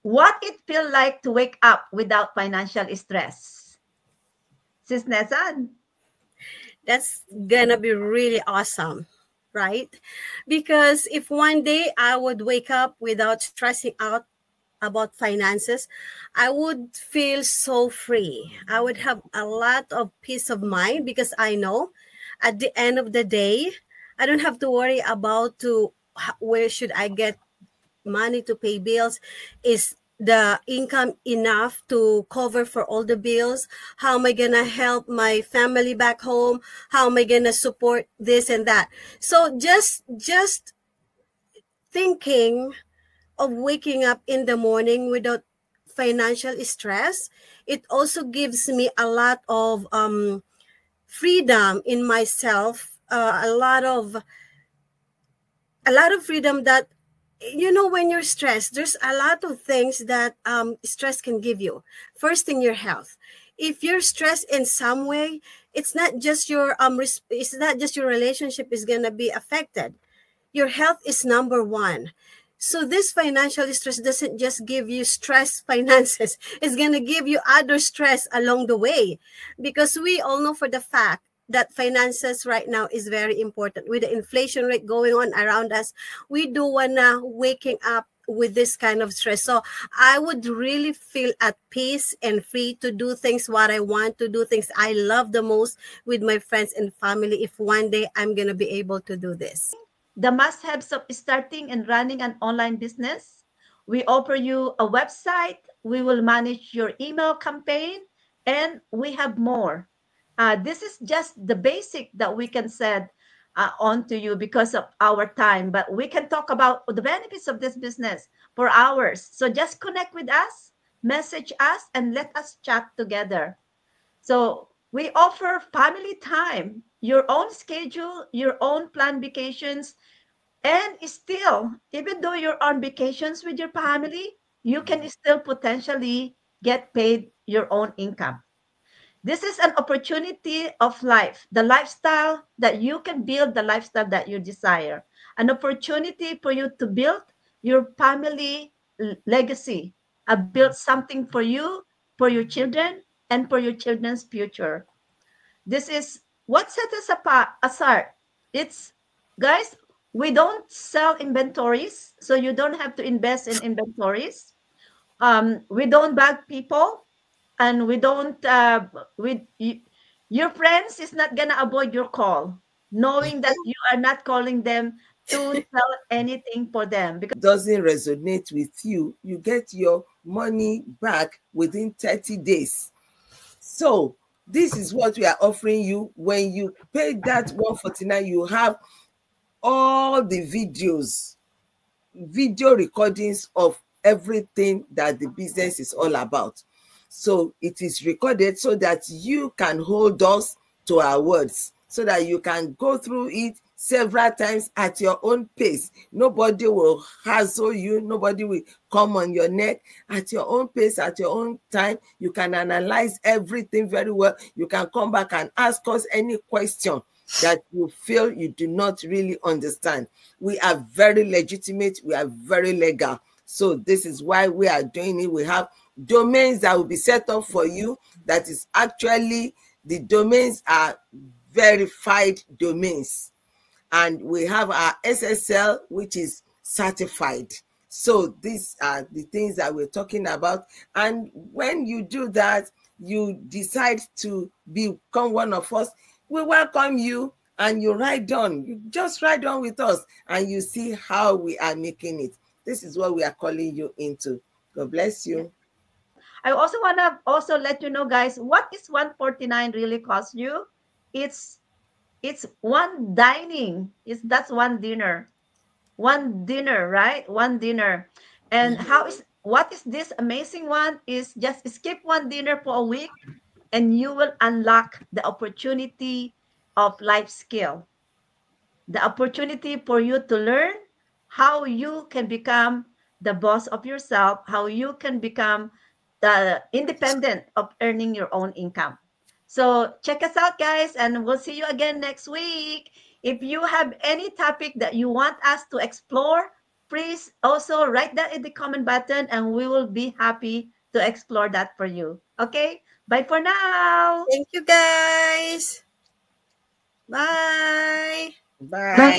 what it feel like to wake up without financial stress. Sis Nesan? That's gonna be really awesome, right? Because if one day I would wake up without stressing out about finances, I would feel so free. I would have a lot of peace of mind because I know at the end of the day, I don't have to worry about where should I get money to pay bills. Is the income enough to cover for all the bills? How am I gonna help my family back home? How am I gonna support this and that? So just thinking of waking up in the morning without financial stress, it also gives me a lot of freedom in myself, a lot of freedom that, you know, when you're stressed, there's a lot of things that stress can give you. First thing, your health. If you're stressed in some way, it's not just your it's not just your relationship is gonna be affected. Your health is number one. So this financial stress doesn't just give you stress finances. It's gonna give you other stress along the way, because we all know for the fact that finances right now is very important. With the inflation rate going on around us, we do wanna waking up with this kind of stress. So I would really feel at peace and free to do things what I want to do, things I love the most with my friends and family, if one day I'm gonna be able to do this. The must-haves of starting and running an online business. We offer you a website. We will manage your email campaign, and we have more. This is just the basic that we can set on to you because of our time, but we can talk about the benefits of this business for hours. So just connect with us, message us, and let us chat together. So we offer family time, your own schedule, your own planned vacations, and still, even though you're on vacations with your family, you can still potentially get paid your own income. This is an opportunity of life, the lifestyle that you can build, the lifestyle that you desire, an opportunity for you to build your family legacy, build something for you, for your children, and for your children's future. This is what sets us apart. It's, guys, we don't sell inventories, so you don't have to invest in inventories. We don't bag people, and we don't your friends is not gonna avoid your call, knowing that you are not calling them to sell anything for them. Because doesn't resonate with you, you get your money back within 30 days. So this is what we are offering you. When you pay that 149, you have all the video recordings of everything that the business is all about. So it is recorded so that you can hold us to our words, so that you can go through it several times at your own pace. Nobody will hassle you. Nobody will come on your neck. At your own pace, at your own time, you can analyze everything very well. You can come back and ask us any question that you feel you do not really understand. We are very legitimate. We are very legal. So this is why we are doing it. We have domains that will be set up for you. That is actually, the domains are verified domains. And we have our SSL, which is certified. So these are the things that we're talking about. And when you do that, you decide to become one of us, we welcome you, and you ride on. You just ride on with us, and you see how we are making it. This is what we are calling you into. God bless you. I also want to also let you know, guys, what is 149 really cost you? It's one dining. That's one dinner. One dinner, right? One dinner. And what is this amazing one is just skip one dinner for a week, and you will unlock the opportunity of life skill. The opportunity for you to learn how you can become the boss of yourself, how you can become the independent of earning your own income. So check us out, guys, and we'll see you again next week. If you have any topic that you want us to explore, please also write that in the comment button, and we will be happy to explore that for you. Okay, bye for now. Thank you, guys. Bye. Bye.